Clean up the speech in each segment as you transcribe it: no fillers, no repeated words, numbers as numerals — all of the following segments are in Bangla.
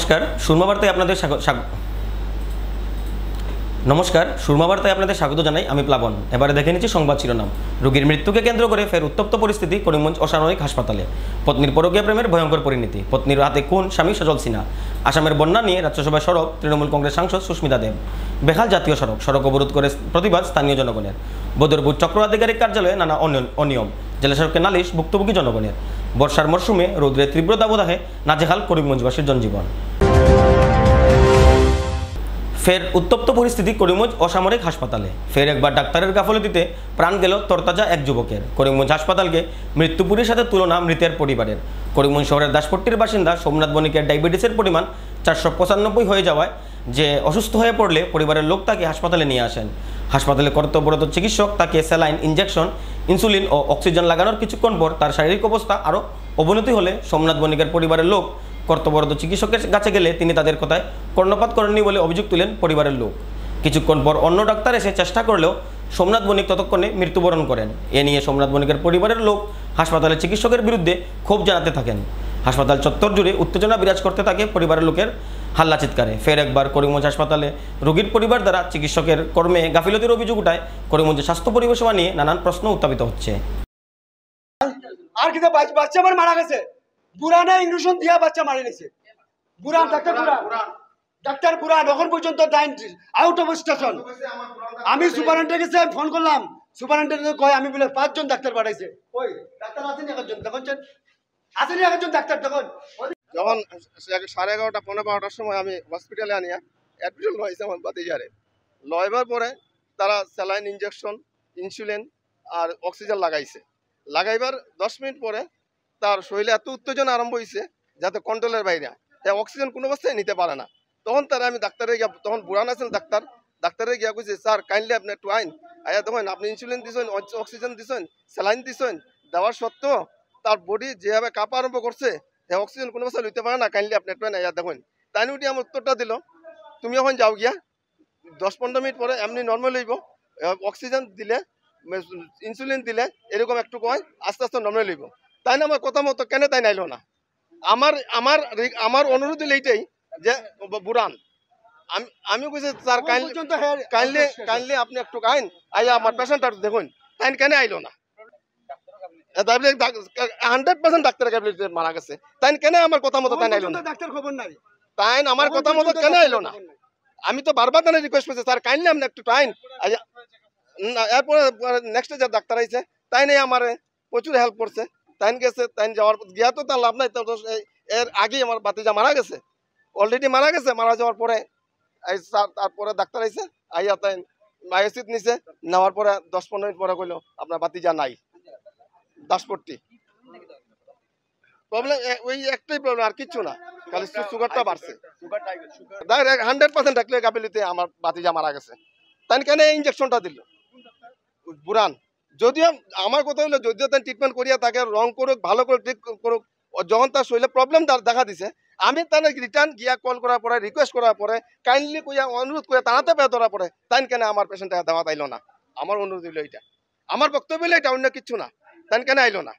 নমস্কার সুরমা বার্তায় আপনাদের স্বাগত জানাই। আমি প্লাবন। এবারে দেখে নিচ্ছি সংবাদ শিরোনাম। রোগীর মৃত্যুকে কেন্দ্র করে ফের উত্তপ্ত পরিস্থিতি করিমগঞ্জ অসামরিক হাসপাতালে। পত্নীর পরকীয়া প্রেমের ভয়ঙ্কর পরিণতি, পত্নীর হাতে খুন স্বামী সজল সিনহা। আসামের বন্যা নিয়ে রাজ্যসভায় সরব তৃণমূল কংগ্রেস সাংসদ সুস্মিতা দেব। বেহাল জাতীয় সড়ক অবরোধ করে প্রতিবাদ স্থানীয় জনগণের। বদরপুর চক্র আধিকারিক কার্যালয়ে নানা অনিয়ম, জেলাশাসককে নালিশ ভুক্তভোগী জনগণের। বর্ষার মরশুমে রৌদ্রের তীব্র দাবদাহে নাজেহাল করিমগঞ্জবাসীর জনজীবন। ফের উত্তপ্ত পরিস্থিতি করিমগঞ্জ অসামরিক হাসপাতালে। ফের একবার ডাক্তারের গাফলতিতে প্রাণ গেল তরতাজা এক যুবকের। করিমগঞ্জ হাসপাতালকে মৃত্যুপুরীর সাথে তুলনা মৃতের পরিবারের। করিমগঞ্জ শহরের দাসপট্টির বাসিন্দা সোমনাথ বণিকের ডায়াবেটিসের পরিমাণ 495 হয়ে যাওয়ায় যে অসুস্থ হয়ে পড়লে পরিবারের লোক তাকে হাসপাতালে নিয়ে আসেন। হাসপাতালে কর্তব্যরত চিকিৎসক তাকে স্যালাইন ইনজেকশন, ইনসুলিন ও অক্সিজেন লাগানোর কিছুক্ষণ পর তার শারীরিক অবস্থা আরও অবনতি হলে সোমনাথ বণিকের পরিবারের লোক কর্তব্যরত চিকিৎসকের কাছে গেলে তিনি তাদের কথায় কর্ণপাত করেননি বলে অভিযোগ তুলেন পরিবারের লোক। কিছুক্ষণ পর অন্য ডাক্তার এসে চেষ্টা করলেও সোমনাথ বণিক ততক্ষণে মৃত্যুবরণ করেন। এ নিয়ে সোমনাথ বণিকের পরিবারের লোক হাসপাতালের চিকিৎসকের বিরুদ্ধে ক্ষোভ জানাতে থাকেন। হাসপাতাল চত্বর জুড়ে উত্তেজনা বিরাজ করতে থাকে পরিবারের লোকের হাল্লা চিৎকারে। ফের একবার করিমগঞ্জ হাসপাতালে রোগীর পরিবার দ্বারা চিকিৎসকের কর্মে গাফিলতির অভিযোগ উঠায় করিমগঞ্জের স্বাস্থ্য পরিবেশনা নিয়ে নানান প্রশ্ন উত্থাপিত হচ্ছে। আর কিন্তু বাচ্চা আমার মারা গেছে, বুড়ানে ইঞ্জেকশন দিয়া বাচ্চা মারি নিছে। বুড়ান ডাক্তার বুড়ান এখন পর্যন্ত আউট অফ স্টেশন। আমি সুপারিনটেন্ডেন্ট গেছে, ফোন করলাম, সুপারিনটেন্ডেন্ট কয় আমি বলে 5 জন ডাক্তার পাঠাইছে। ওই ডাক্তার আছেন একজন, দেখছেন আছেন একজন ডাক্তার। যখন 11:30 পৌনে 12টার সময় আমি হসপিটালে আনিয়া অ্যাডমিট হয়েছে আমার বাতিজারে। লইবার পরে তারা স্যালাইন ইনজেকশন, ইনসুলিন আর অক্সিজেন লাগাইবার 10 মিনিট পরে তার শরীরে এত উত্তেজনা আরম্ভ হয়েছে যাতে কন্ট্রোলের বাইরে, অক্সিজেন কোনো অবস্থায় নিতে পারে না। তখন তারা আমি ডাক্তারে গিয়া, তখন বুড়ান আছেন ডাক্তারে গিয়া কইছে, স্যার কাইন্ডলি আপনি একটু আইন আয়া দেখেন, আপনি ইনসুলিন দিছেন, অক্সিজেন দিছেন, স্যালাইন দিছেন, দেওয়ার সত্ত্বেও তার বডি যেভাবে কাঁপা আরম্ভ করছে, অক্সিজেন কোনো অবস্থায় লইতে পারে না, কাইন্ডলি আপনি একটু আয়া দেখেন। তাই উঠি আমার উত্তরটা দিল, তুমি এখন যাও গিয়া 10-15 মিনিট পরে এমনি নর্মাল হইব, অক্সিজেন দিলে ইনসুলিন দিলে এরকম একটু কয় আস্তে আস্তে নর্মাল হইব। তাই না আমার কথা মতো কেন তাই নাইলো না? আমার অনুরোধ হইল এইটাই যে বুড়ান, আমি কইছি স্যার কাইন্ডলি আপনি একটু আইন আইয়া আমার পেশেন্টটা দেখুন, তাই কেন আইলো না? 100% ডাক্তার মারা গেছে, তাই কেন আমার কথা মতো তাই আইলো না? ডাক্তার খবর নাই, তাই আমার কথা মতো কেন আইলো না? আমি তো বারবার তাই রিকোয়েস্ট করছি, স্যার কাইন্ডলি আপনি একটু আইন। এরপরে নেক্সট যে ডাক্তার আইছে তাই নেই আমার প্রচুর হেল্প করছে। তাই গেছে, তাই যাওয়ার গিয়া তো তার লাভ নাই, এর আগেই আমার বাতিজা মারা গেছে, অলরেডি মারা গেছে। মারা যাওয়ার পরে তারপরে ডাক্তার আইছে, আইয়া তাই মায়োসিট নিছে, নেওয়ার পরে 10-15 মিনিট পরে কইলো আপনার বাতিজা নাই। দাসপট্টি প্রবলেম ওই একটাই প্রবলেম, আর কিচ্ছু না, খালি সুগারটা বাড়ছে। 100% ডাক্তার গাফিলতিতে আমার বাতিজা মারা গেছে। তাই কেন ইনজেকশনটা দিল বুড়ান? যদিও আমার কথা হলো, যদিও তাই ট্রিটমেন্ট করিয়া তাকে রং করুক, ভালো করে ঠিক করুক, যখন তার শরীরে প্রবলেম দেখা দিছে, আমি তার রিটার্ন গিয়া কল করার পরে, রিকোয়েস্ট করার পরে, কাইন্ডলি কইয়া অনুরোধ করে তাড়াতে পেয়ে ধরার পরে, তাই কেন আমার পেশেন্টটা দেওয়া তাইলো না? আমার অনুরোধ হইলো এটা, আমার বক্তব্য হইলো এটা, অন্য কিচ্ছু না। তাই কেন আইলো না?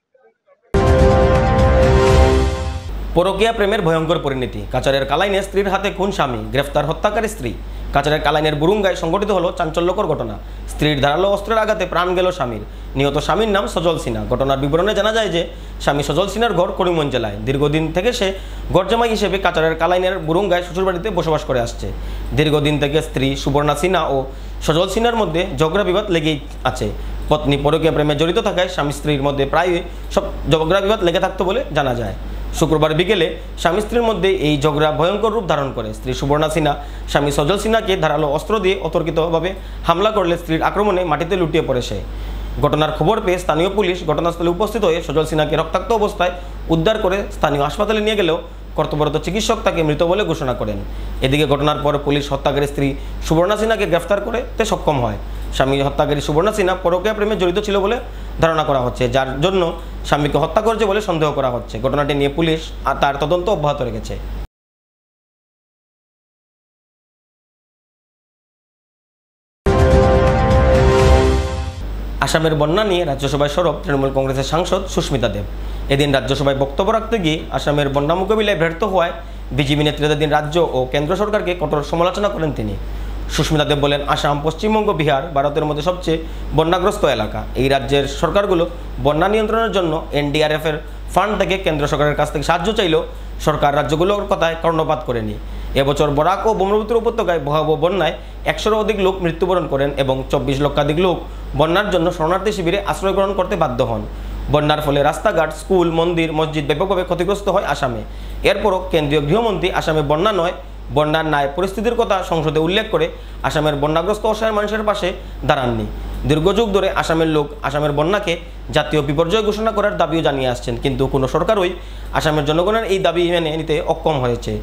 পরকীয়া প্রেমের ভয়ঙ্কর পরিণতি। কাছাড়ের কালাইনে স্ত্রীর হাতে খুন স্বামী, গ্রেফতার হত্যাকারী স্ত্রী। কাছাড়ের কালাইনের বুরুঙ্গায় সংঘটিত হলো চাঞ্চল্যকর ঘটনা। স্ত্রীর ধারালো অস্ত্রের আঘাতে প্রাণ গেল স্বামীর। নিহত স্বামীর নাম সজল সিনহা। ঘটনার বিবরণে জানা যায় যে স্বামী সজল সিনহার ঘর করিমগঞ্জ জেলায়। দীর্ঘদিন থেকে সে গরজামাই হিসেবে কাছাড়ের কালাইনের বুরুঙ্গায় শ্বশুরবাড়িতে বসবাস করে আসছে। দীর্ঘদিন থেকে স্ত্রী সুবর্ণা সিনহা ও সজল সিনহার মধ্যে ঝগড়া বিবাদ লেগেই আছে। পত্নী পরকীয়া প্রেমে জড়িত থাকায় স্বামী স্ত্রীর মধ্যে প্রায়ই সব ঝগড়া বিবাদ লেগে থাকতো বলে জানা যায়। শুক্রবার বিকেলে স্বামী স্ত্রীর মধ্যে এই ঝগড়া ভয়ঙ্কর রূপ ধারণ করে। স্ত্রী সুবর্ণা সিনহা স্বামী সজল সিনহাকে ধারালো অস্ত্র দিয়ে অতর্কিতভাবে হামলা করলে স্ত্রীর আক্রমণে মাটিতে লুটিয়ে পড়ে সে। ঘটনার খবর পেয়ে স্থানীয় পুলিশ ঘটনাস্থলে উপস্থিত হয়ে সজল সিনহাকে রক্তাক্ত অবস্থায় উদ্ধার করে স্থানীয় হাসপাতালে নিয়ে গেলেও কর্তব্যরত চিকিৎসক তাকে মৃত বলে ঘোষণা করেন। এদিকে ঘটনার পর পুলিশ হত্যাকারী স্ত্রী সুবর্ণা সিনহাকে গ্রেফতার করতে সক্ষম হয়। স্বামী হত্যাকারী সুবর্ণা সিনহা পরকীয়া প্রেমে জড়িত ছিল বলে ধারণা করা হচ্ছে, যার জন্য স্বামীকে হত্যা করেছে বলে সন্দেহ করা হচ্ছে। ঘটনাটি নিয়ে পুলিশ তার তদন্ত অব্যাহত রেখেছে। আসামের বন্যা নিয়ে রাজ্যসভায় সরব তৃণমূল কংগ্রেসের সাংসদ সুস্মিতা দেব। এদিন রাজ্যসভায় বক্তব্য রাখতে গিয়ে আসামের বন্যা মোকাবিলায় ব্যর্থ হওয়ায় বিজেপি নেতৃত্বাধীন রাজ্য ও কেন্দ্র সরকারকে কঠোর সমালোচনা করেন তিনি। সুস্মিতা দেব বলেন, আসাম, পশ্চিমবঙ্গ, বিহার ভারতের মধ্যে সবচেয়ে বন্যাগ্রস্ত এলাকা। এই রাজ্যের সরকারগুলো বন্যা নিয়ন্ত্রণের জন্য এনডিআরএফের ফান্ড থেকে কেন্দ্র সরকারের কাছ থেকে সাহায্য চাইলেও সরকার রাজ্যগুলোর কথায় কর্ণপাত করেনি। এবছর বরাক ও ব্রহ্মপুত্র উপত্যকায় ভয়াবহ বন্যায় 100-এরও অধিক লোক মৃত্যুবরণ করেন এবং 24 লক্ষাধিক লোক বন্যার জন্য শরণার্থী শিবিরে আশ্রয় গ্রহণ করতে বাধ্য হন। বন্যার ফলে রাস্তাঘাট, স্কুল, মন্দির, মসজিদ ব্যাপকভাবে ক্ষতিগ্রস্ত হয় আসামে। এরপরও কেন্দ্রীয় গৃহমন্ত্রী আসামে বন্যা নয়, বন্যার ন্যায় পরিস্থিতির কথা সংসদে উল্লেখ করে আসামের বন্যাগ্রস্ত অসহায় মানুষের পাশে দাঁড়াননি। দীর্ঘযুগ ধরে আসামের লোক আসামের বন্যাকে জাতীয় বিপর্যয় ঘোষণা করার দাবিও জানিয়ে আসছেন, কিন্তু কোনো সরকারই আসামের জনগণের এই দাবি মেনে নিতে অক্ষম হয়েছে।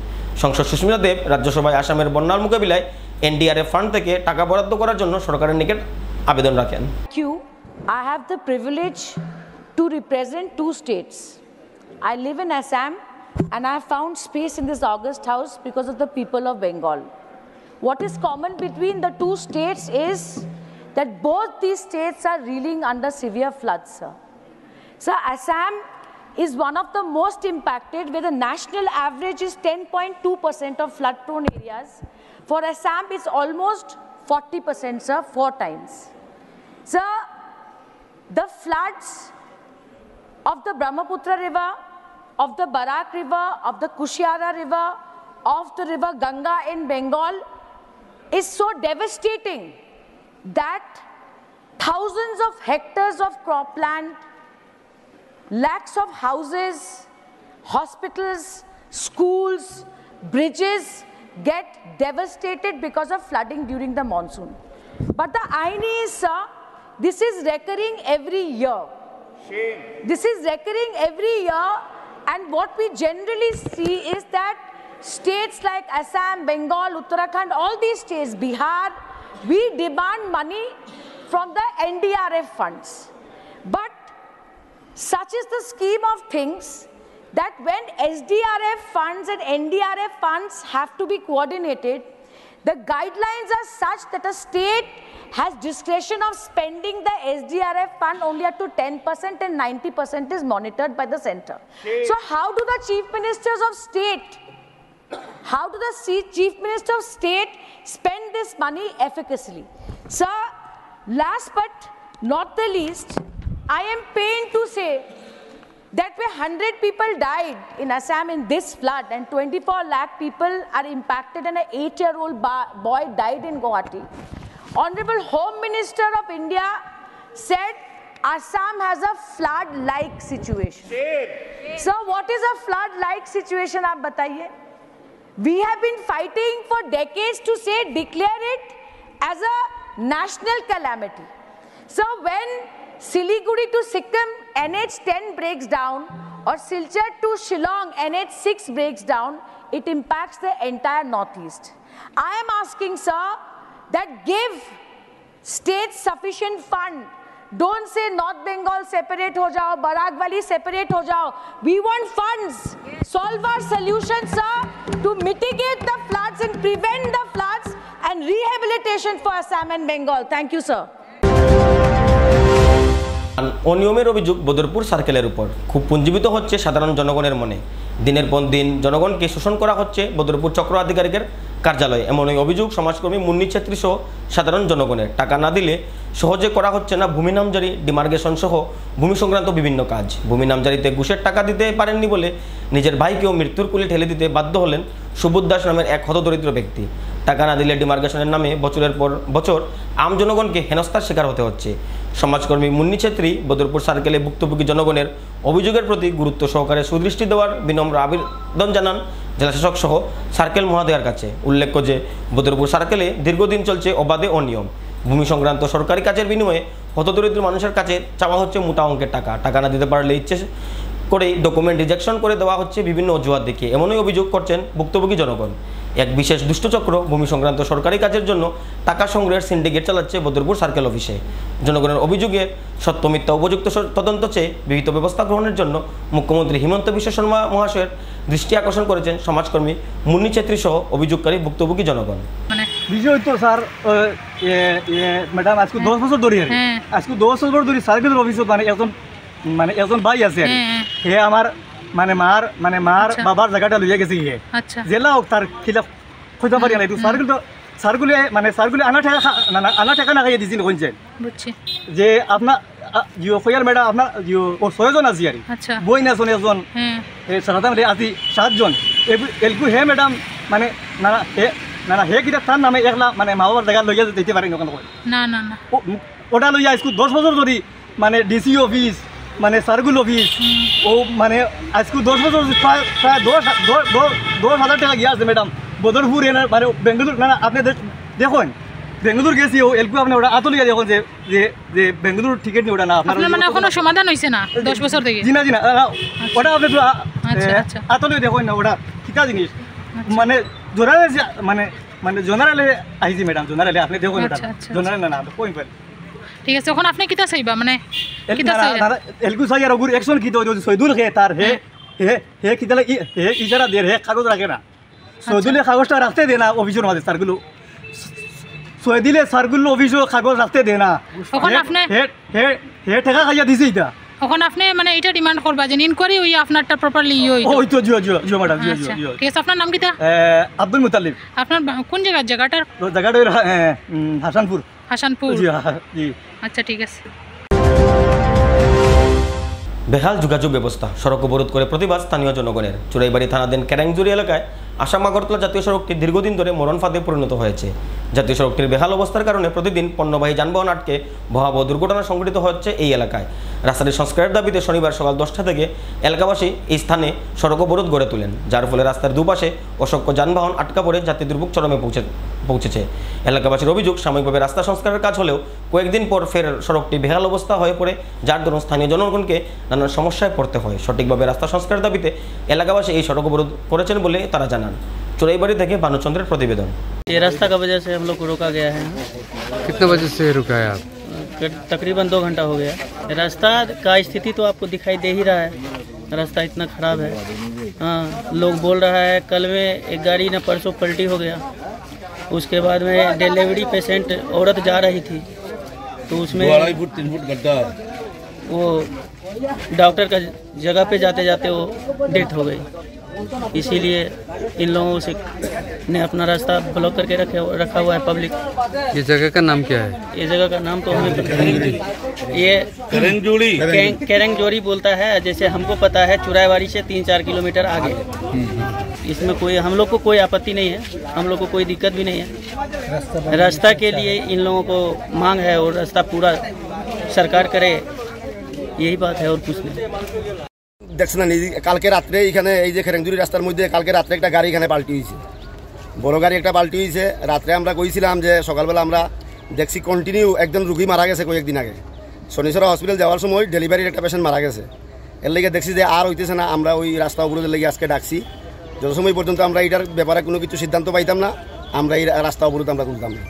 সংসদ সুস্মিতা দেব রাজ্যসভায় আসামের বন্যার মোকাবিলায় এনডিআরএফ ফান্ড থেকে টাকা বরাদ্দ করার জন্য সরকারের নিকট আবেদন রাখেন। I have the privilege to represent 2 states. I live in Assam and I have found space in this August House because of the people of Bengal. What is common between the 2 states is that both these states are reeling under severe floods, sir. So Assam is one of the most impacted, where the national average is 10.2% of flood prone areas. For Assam it's almost 40%, sir, 4 times. Sir, the floods of the Brahmaputra river, of the Barak river, of the Kushiara river, of the river Ganga in Bengal is so devastating that thousands of hectares of cropland, lakhs of houses, hospitals, schools, bridges get devastated because of flooding during the monsoon. But the irony is, sir, this is recurring every year. This is recurring every year, and what we generally see is that states like Assam, Bengal, Uttarakhand, all these states, Bihar, we demand money from the NDRF funds. But such is the scheme of things that when SDRF funds and NDRF funds have to be coordinated, the guidelines are such that a state has discretion of spending the SDRF fund only up to 10% and 90% is monitored by the center. So how do the chief ministers of state, spend this money efficaciously? Sir, last but not the least, I am pained to say that where 100 people died in Assam in this flood and 24 lakh people are impacted and an 8-year-old boy died in Guwahati, Honorable Home Minister of India said Assam has a flood-like situation. So what is a flood-like situation? Aap bataiye. We have been fighting for decades to say declare it as a national calamity. So when Siliguri to Sikkim NH10 breaks down or Silchar to Shillong NH6 breaks down, it impacts the entire northeast. I am asking, sir, that give states sufficient fund. Don't say North Bengal separate ho jao, Barak Valley separate ho jao. We want funds. Solve our solutions, sir, to mitigate the floods and prevent the floods and rehabilitation for Assam and Bengal. Thank you, sir. অনিয়মের অভিযোগ বদরপুর সার্কেলের উপর খুব পুঞ্জীবিত হচ্ছে সাধারণ জনগণের মনে। দিনের পর দিন জনগণকে শোষণ করা হচ্ছে বদরপুর চক্র আধিকারিকের কার্যালয়ে। এমনই অভিযোগ সমাজকর্মী মুন্নি ছেত্রী সহ সাধারণ জনগণের। টাকা না দিলে সহজে করা হচ্ছে না ভূমি নামজারি, ডিমার্গেশন সহ ভূমি সংক্রান্ত বিভিন্ন কাজ। ভূমি নামজারিতে ঘুষের টাকা দিতে পারেননি বলে নিজের ভাইকেও মৃত্যুর কোলে ঠেলে দিতে বাধ্য হলেন সুবোধ দাস নামের এক হতদরিদ্র ব্যক্তি। টাকা না দিলে ডিমার্গেশনের নামে বছরের পর বছর আম জনগণকে হেনস্থার শিকার হতে হচ্ছে। সমাজকর্মী মুন্নি ছেত্রী বদরপুর সার্কেলে ভুক্তভোগী জনগণের অভিযোগের প্রতি গুরুত্ব সহকারে সুদৃষ্টি দেওয়ার বিনম্র আবেদন জানান জেলাশাসক সহ সার্কেল মহোদয়ের কাছে। উল্লেখ্য যে বদরপুর সার্কেলে দীর্ঘদিন চলছে অবাধে অনিয়ম। ভূমি সংক্রান্ত সরকারি কাজের বিনিময়ে হতদরিদ্র মানুষের কাছে চাওয়া হচ্ছে মোটা অঙ্কের টাকা। টাকা না দিতে পারলে ইচ্ছে করেই ডকুমেন্ট রিজেকশন করে দেওয়া হচ্ছে বিভিন্ন অজুহাত দেখিয়ে। এমনই অভিযোগ করছেন ভুক্তভোগী জনগণ। এক বিশেষ দুষ্টচক্র ভূমি সংক্রান্ত সরকারি কাজের জন্য টাকা সংগ্রহের সিন্ডিকেট চালাচ্ছে বদরপুর সার্কেল অফিসে। জনগণের অভিযোগের সত্য মিথ্যা উপযুক্ত তদন্ত চেয়ে বিহিত ব্যবস্থা গ্রহণের জন্য মুখ্যমন্ত্রী হিমন্ত বিশ্ব শর্মা মহাশয়ের দৃষ্টি আকর্ষণ করেছেন সমাজকর্মী মুন্নি ছেত্রী সহ অভিযোগকারী ভুক্তভোগী জনগণ। বিষয় তো স্যার ম্যাডাম আজকে 10 বছর ধরে আজকে 10 বছর ধরে সার্কেল অফিসত মানে একজন ভাই আছে হে আমার মানে মার বাবার জায়গাটা লইয়া গেছে ইয়ে আচ্ছা জেলা হোক তার খিলাফ খুঁজতে পারি না একটু সার্কুলে আনা টাকা না খাইয়ে দিয়েছিল কইছেন বুঝছি যে আপনার জিও ফয়ার ম্যাডাম আপনার জিও ও 6 জন আছে আর আচ্ছা বই না শোনে একজন হ্যাঁ সাধারণ আজি 7 জন এলকু হে ম্যাডাম মানে না হে কিটা তার নামে একলা মানে মা বাবার জায়গা লইয়া দিতে পারি না না না ওটা লইয়া স্কুল 10 বছর ধরে মানে ডিসি অফিস মানে সার্কুল অফিস ও মানে আজকে 10 বছর প্রায় 10,000 টাকা গিয়া আছে ম্যাডাম বদরপুর মানে বেঙ্গালুরু না আপনি দেখুন বেঙ্গালুরু গেছি ও এলকু আপনি ওটা আতলিয়া দেখুন যে বেঙ্গালুরু টিকিট নিয়ে ওটা না আপনার মানে এখনো সমাধান হইছে না 10 বছর থেকে জি না ওটা আপনি আচ্ছা আতলিয়া দেখুন না ওটা কিটা জিনিস মানে জোনারে মানে জোনারে আইছি ম্যাডাম জোনারে আপনি দেখুন ওটা জোনারে না কই পাই ঠিক আছে এখন আপনি কিতা চাইবা মানে কিতা চাইবা এলকু চাই আর ওগুর অ্যাকশন কি তো সৈদুল হে তার হে কিতা হে ইশারা দে হে কাগজ রাখে না সৈদুলে কাগজটা রাখতে দে না অফিসের মাঝে স্যারগুলো সৈদিলে স্যারগুলো অফিসে কাগজ রাখতে দে না এখন আপনি হে টাকা খাইয়া দিছে এটা এখন আপনি মানে এটা ডিমান্ড করবা যে ইনকোয়ারি হই আপনারটা প্রপারলি ওই তো জিও ম্যাডাম জিও ঠিক আছে আপনার নাম কিতা আব্দুল মুতালিব আপনার কোন জায়গাটার হাসানপুর জি আচ্ছা ঠিক আছে বেহাল যোগাযোগ ব্যবস্থা সড়ক অবরোধ করে প্রতিবাদ স্থানীয় জনগণের চুরাইবাড়ি থানাধীন কেরাংজুরি এলাকায় আসাম আগরতলা জাতীয় সড়কটি দীর্ঘদিন ধরে মরণ ফাঁদে পরিণত হয়েছে জাতীয় সড়কটির বেহাল অবস্থার কারণে প্রতিদিন পণ্যবাহী যানবাহন আটকে ভয়াবহ দুর্ঘটনা সংঘটিত হচ্ছে এই এলাকায় রাস্তাটি সংস্কারের দাবিতে শনিবার সকাল 10টা থেকে এলাকাবাসী এই স্থানে সড়ক অবরোধ গড়ে তোলেন যার ফলে রাস্তার দুপাশে অসংখ্য যানবাহন আটকা পড়ে যাত্রী দুর্ভোগ চরমে পৌঁছেছে এলাকাবাসীর অভিযোগ সাময়িকভাবে রাস্তা সংস্কারের কাজ হলেও কয়েকদিন পর ফের সড়কটি বেহাল অবস্থা হয়ে পড়ে যার দরুন স্থানীয় জনগণকে নানান সমস্যায় পড়তে হয় সঠিকভাবে রাস্তা সংস্কারের দাবিতে এলাকাবাসী এই সড়ক অবরোধ করেছেন বলে তারা জানান চুরাইবাড়ি থেকে ভানুচंद्र प्रतिवेदन ये रास्ता का वजह से हम लोग को रोका गया है कितने बजे से रुका है आप तकरीबन 2 घंटा हो गया रास्ता का स्थिति तो आपको दिखाई दे ही रहा है रास्ता इतना ख़राब है हाँ लोग बोल रहा है कल में एक गाड़ी ने परसों पलटी हो गया उसके बाद में डिलीवरी पेशेंट औरत जा रही थी तो उसमें 3 फुट गड्ढा वो डॉक्टर का जगह पे जाते जाते वो डेथ हो गई इसीलिए इन लोगों से ने अपना रास्ता ब्लॉक करके रखा हुआ है पब्लिक ये जगह का नाम क्या है ये जगह का नाम तो हमें ये केरंगजोरी बोलता है जैसे हमको पता है चुराईबाड़ी से 3-4 किलोमीटर आगे इसमें कोई हम लोग को कोई आपत्ति नहीं है हम लोग को कोई दिक्कत भी नहीं है रास्ता के लिए इन लोगों को मांग है और रास्ता पूरा सरकार करे यही बात है और कुछ नहीं দেখছেন না কালকে রাত্রে এখানে এই যে খেরেংজুরি রাস্তার মধ্যে কালকে রাত্রে একটা গাড়ি এখানে পাল্টি হয়েছে বড় গাড়ি একটা পাল্টি হয়েছে রাত্রে আমরা কইছিলাম যে সকালবেলা আমরা দেখছি কন্টিনিউ একজন রুগী মারা গেছে কয়েকদিন আগে শনিচরা হসপিটাল যাওয়ার সময় ডেলিভারির একটা পেশেন্ট মারা গেছে এর লেগে দেখছি যে আর হইতেছে না আমরা ওই রাস্তা অবরোধের লেগে আজকে ডাকছি যত সময় পর্যন্ত আমরা এটার ব্যাপারে কোনো কিছু সিদ্ধান্ত পাইতাম না আমরা এই রাস্তা অবরোধ আমরা তুলতাম না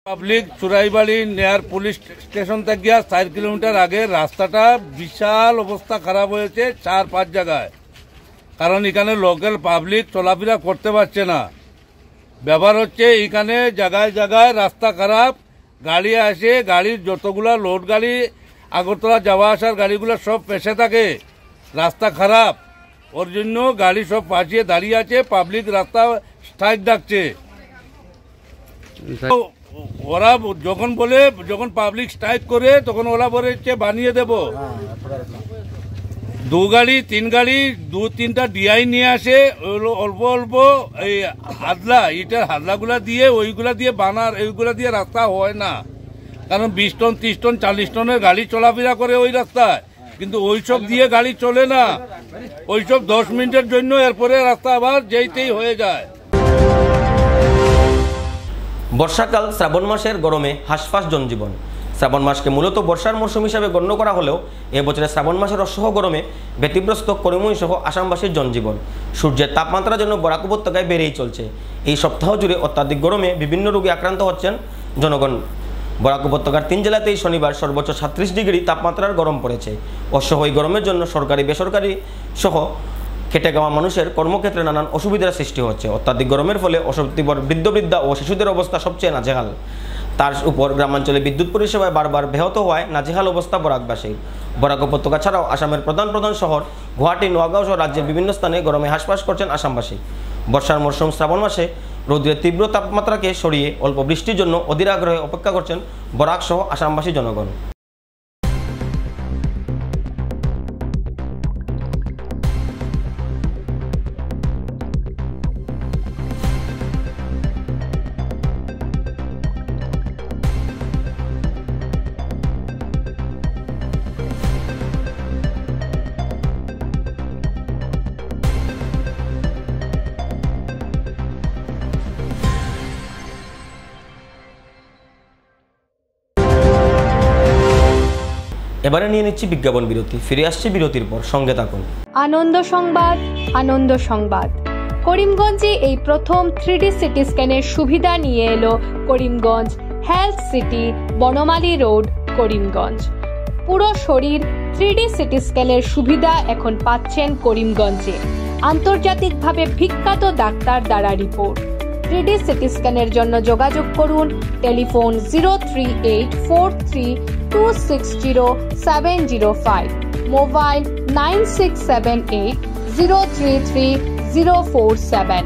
পাবলিক চুরাইবাড়ি নেয়ার পুলিশ স্টেশন থেকে গিয়া 4 কিলোমিটার আগে রাস্তাটা বিশাল অবস্থা খারাপ হয়েছে 4-5 জায়গায় কারণ এখানে লোকাল পাবলিক চলাফেরা করতে পারছে না ব্যাপার হচ্ছে এখানে জায়গায় জায়গায় রাস্তা খারাপ গাড়ি আসে গাড়ির যতগুলা লোড গাড়ি আগরতলা যাওয়া আসার গাড়িগুলো সব পেছে থাকে রাস্তা খারাপ ওর জন্য গাড়ি সব পাশিয়ে দাঁড়িয়ে আছে পাবলিক রাস্তা স্ট্রাইক ডাকছে ওরা যখন পাবলিক স্ট্রাইক করে তখন ওরা বলেছে বানিয়ে দেব 2 গাড়ি 3 গাড়ি 2-3টা ডিআই নিয়ে আসে অল্প অল্প এই ইটার হাদলাগুলা দিয়ে ওইগুলা দিয়ে বানার এইগুলা দিয়ে রাস্তা হয় না কারণ 20 টন 30 টন 40 টনের গাড়ি চলাফেরা করে ওই রাস্তায় কিন্তু ওইসব দিয়ে গাড়ি চলে না ওইসব 10 মিনিটের জন্য এরপরে রাস্তা আবার যেইতেই হয়ে যায় বর্ষাকাল শ্রাবণ মাসের গরমে হাঁসফাঁস জনজীবন শ্রাবণ মাসকে মূলত বর্ষার মৌসুম হিসাবে গণ্য করা হলেও এবছরে শ্রাবণ মাসের অসহ গরমে ব্যতিগ্রস্ত করিমই সহ আসামবাসীর জনজীবন সূর্যের তাপমাত্রা যেন বরাক উপত্যকায় বেড়েই চলছে এই সপ্তাহ জুড়ে অত্যাধিক গরমে বিভিন্ন রোগে আক্রান্ত হচ্ছেন জনগণ বরাক উপত্যকার 3 জেলাতেই শনিবার সর্বোচ্চ 37 ডিগ্রি তাপমাত্রার গরম পড়েছে অসহ এই গরমের জন্য সরকারি বেসরকারি সহ খেটে খাওয়া মানুষের কর্মক্ষেত্রে নানান অসুবিধার সৃষ্টি হচ্ছে। অত্যাধিক গরমের ফলে অশক্তিবর বৃদ্ধ ও শিশুদের অবস্থা সবচেয়ে নাজেহাল। তার উপর গ্রামাঞ্চলে বিদ্যুৎ পরিষেবায় বারবার ব্যাহত হওয়ায় নাজেহাল অবস্থা বরাকবাসীর। বরাক উপত্যকা ছাড়াও আসামের প্রধান শহর গুয়াহাটি, নোয়াগাঁও সহ রাজ্যের বিভিন্ন স্থানে গরমে হাঁসফাঁস করছেন আসামবাসী। বর্ষার মরশুম শ্রাবণ মাসে রৌদ্রের তীব্র তাপমাত্রাকে সরিয়ে অল্প বৃষ্টির জন্য অধীর আগ্রহে অপেক্ষা করছেন বরাক সহ আসামবাসী জনগণ। এবারে নিয়ে নিচ্ছি বিজ্ঞাপন বিরতি। ফিরে আসছি বিরতির পর, সঙ্গে থাকুন। আনন্দ সংবাদ। করিমগঞ্জে এই প্রথম 3D সিটি স্ক্যানের সুবিধা নিয়ে এলো Karimganj health city, Banamali road, Karimganj. পুরো শরীর 3D সিটি স্ক্যানের সুবিধা এখন পাচ্ছেন করিমগঞ্জে। আন্তর্জাতিকভাবে বিখ্যাত ডাক্তার দ্বারা রিপোর্ট। 3D সিটি স্ক্যানের জন্য যোগাযোগ করুন telephone 03843260705, mobile 9678033047।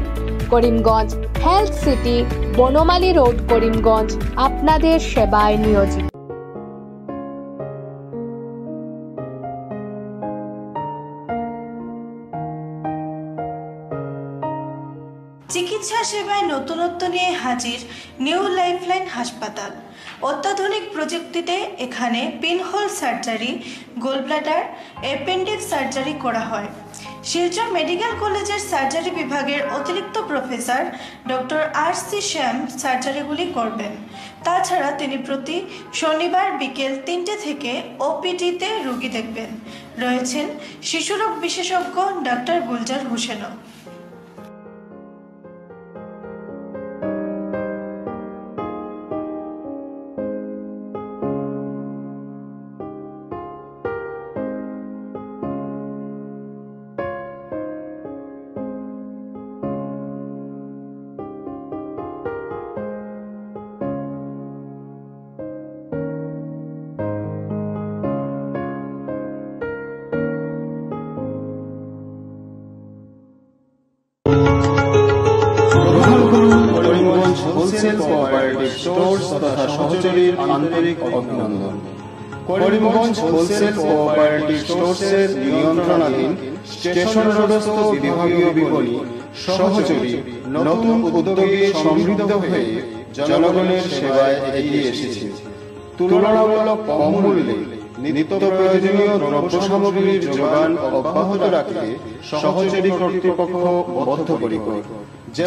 Karimganj health city, Banamali road, Karimganj আপনাদের সেবায় নিয়োজিত। চিকিৎসা সেবায় নতুনত্ব নিয়ে হাজির নিউ লাইফলাইন হাসপাতাল। অত্যাধুনিক প্রযুক্তিতে এখানে pinhole surgery, gallbladder, appendix surgery করা হয়। শিলচর মেডিকেল কলেজের সার্জারি বিভাগের অতিরিক্ত প্রফেসর ডক্টর RC শ্যাম সার্জারিগুলি করবেন। তাছাড়া তিনি প্রতি শনিবার বিকেল 3টে থেকে OPD-তে রোগী দেখবেন। রয়েছেন শিশুরোগ বিশেষজ্ঞ ডক্টর গুলজার হোসেনও। হোলসেল কোঅপারেটিভ স্টোর্স তথা সহযোগীর আন্তরিক অভিনন্দন। করিমগঞ্জ হোলসেল কোঅপারেটিভ স্টোর্সের নিয়ন্ত্রণাধীন স্টেশন রোডস্থ বিভাগীয় বিপণী সহযোগী নতুন উদ্যোগে সমৃদ্ধ হয়ে জনগণের সেবায় এগিয়ে এসেছে। তুলনামূলক কম মূল্যে নিত্য প্রয়োজনীয় দ্রব্য সামগ্রীর যোগান অব্যাহত রাখতে সহযোগী কর্তৃপক্ষ বদ্ধপরিকর।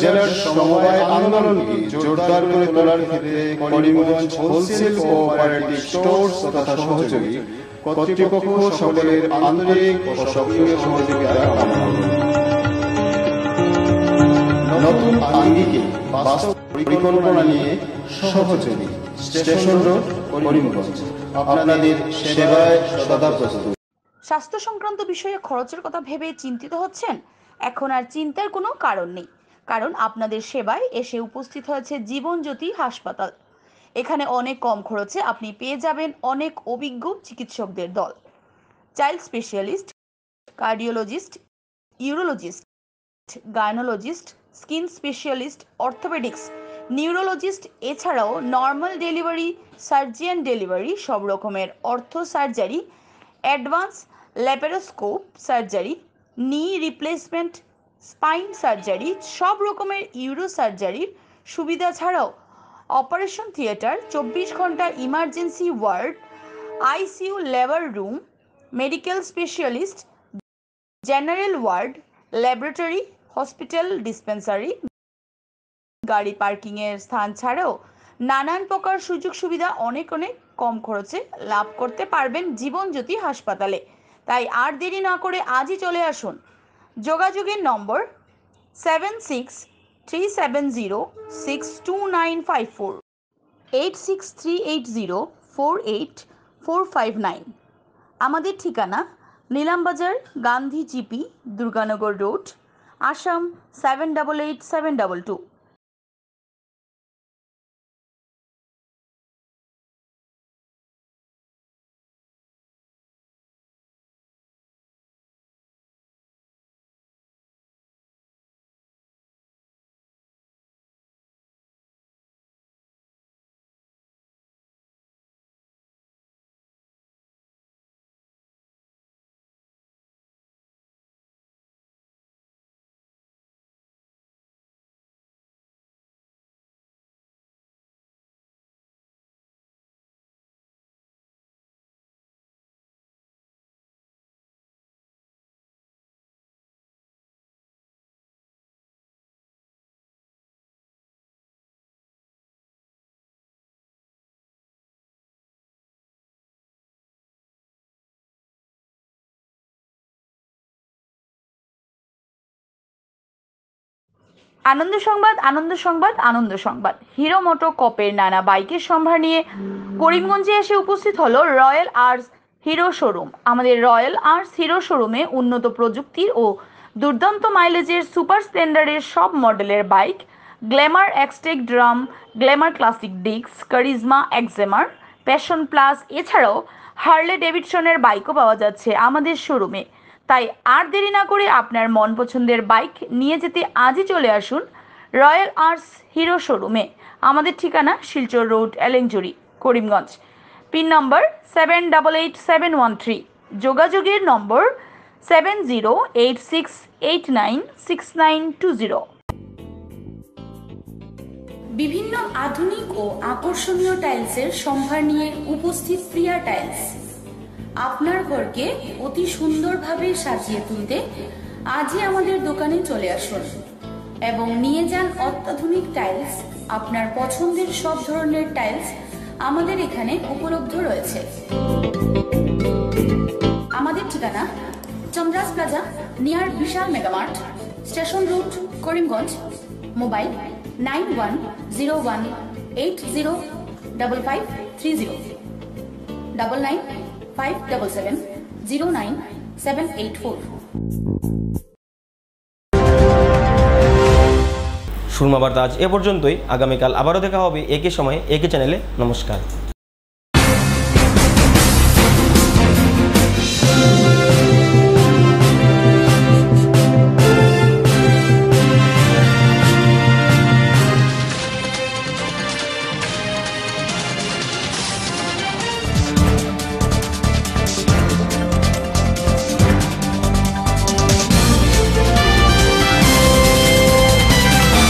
জেলার সমবায় আন্দোলনকে জোরদার করে তোলার ক্ষেত্রে করিমগঞ্জ হোলসেল কোঅপারেটিভ স্টোর্স তথা সহযোগী কর্তৃপক্ষ সকলের আন্তরিক ও সক্রিয় সহযোগিতা কামনা করে। নতুন আঙ্গিকে বাস্তব পরিকল্পনা নিয়ে সহযোগী স্টেশন রোড, করিমগঞ্জ আপনাদের সেবায় সদা প্রস্তুত। স্বাস্থ্য সংক্রান্ত বিষয়ে খরচের কথা ভেবে চিন্তিত হচ্ছেন? এখন আর চিন্তার কোনো কারণ নেই, কারণ আপনাদের সেবায় এসে উপস্থিত হয়েছে জীবনজ্যোতি হাসপাতাল। এখানে অনেক কম খরচে আপনি পেয়ে যাবেন অনেক অভিজ্ঞ চিকিৎসকদের দল। Child specialist, cardiologist, urologist, gynaecologist, skin specialist, orthopaedics, neurologist, এছাড়াও নর্মাল ডেলিভারি, সার্জিয়ান ডেলিভারি, সব রকমের ortho surgery, advance laparoscope surgery, knee replacement, spine surgery, সব রকমের ইউরো সার্জারির সুবিধা ছাড়াও অপারেশন থিয়েটার, 24 ঘন্টা emergency ward, ICU labour room, medical specialist, general ward, laboratory, hospital dispensary, গাড়ি পার্কিংয়ের স্থান ছাড়াও নানান প্রকার সুযোগ সুবিধা অনেক কম খরচে লাভ করতে পারবেন জীবনজ্যোতি হাসপাতালে। তাই আর দেরি না করে আজই চলে আসুন। যোগাযোগের নম্বর 7637062954, 8638048459। আমাদের ঠিকানা নীলামবাজার, গান্ধী জিপি, দুর্গানগর রোড, আসাম 788722। আনন্দ সংবাদ, আনন্দ সংবাদ, আনন্দ সংবাদ। হিরো মোটো কপের নানা বাইকের সম্ভার নিয়ে করিমগঞ্জে এসে উপস্থিত হলো রয়্যাল আর্টস হিরো শোরুম। আমাদের রয়্যাল আর্টস হিরো শোরুমে উন্নত প্রযুক্তির ও দুর্দান্ত মাইলেজের সুপার স্প্লেন্ডারের সব মডেলের bike, Glamour Xtec drum, Glamour classic ডিক্স, কারিজমা এক্সেমার, প্যাশন প্লাস, এছাড়াও হার্লে ডেভিডসনের বাইকও পাওয়া যাচ্ছে আমাদের শোরুমে। তাই আর দেরি না করে আপনার মন পছন্দের বাইক নিয়ে যেতে আজই চলে আসুন রয়্যাল আর্টস হিরো শোরুমে। আমাদের ঠিকানা শিলচর রোড, এলেংজুরি, করিমগঞ্জ। পিন নম্বর 788713। যোগাযোগের নম্বর 7086896920। বিভিন্ন আধুনিক ও আকর্ষণীয় টাইলসের সম্ভার নিয়ে উপস্থিত প্রিয়া টাইলস। আপনার ঘরকে অতি সুন্দরভাবে সাজিয়ে তুলতে আজই আমাদের দোকানে চলে আসুন এবং নিয়ে যান অত্যাধুনিক টাইলস। আপনার পছন্দের সব ধরনের টাইলস আমাদের এখানে উপলব্ধ রয়েছে। আমাদের ঠিকানা Chandras plaza, near Vishal mega mart, station road, Karimganj. Mobile 9101805530, 9957709784। Surma Barta আজ এ পর্যন্তই। আগামীকাল আবারও দেখা হবে একই সময়ে একই চ্যানেলে। নমস্কার।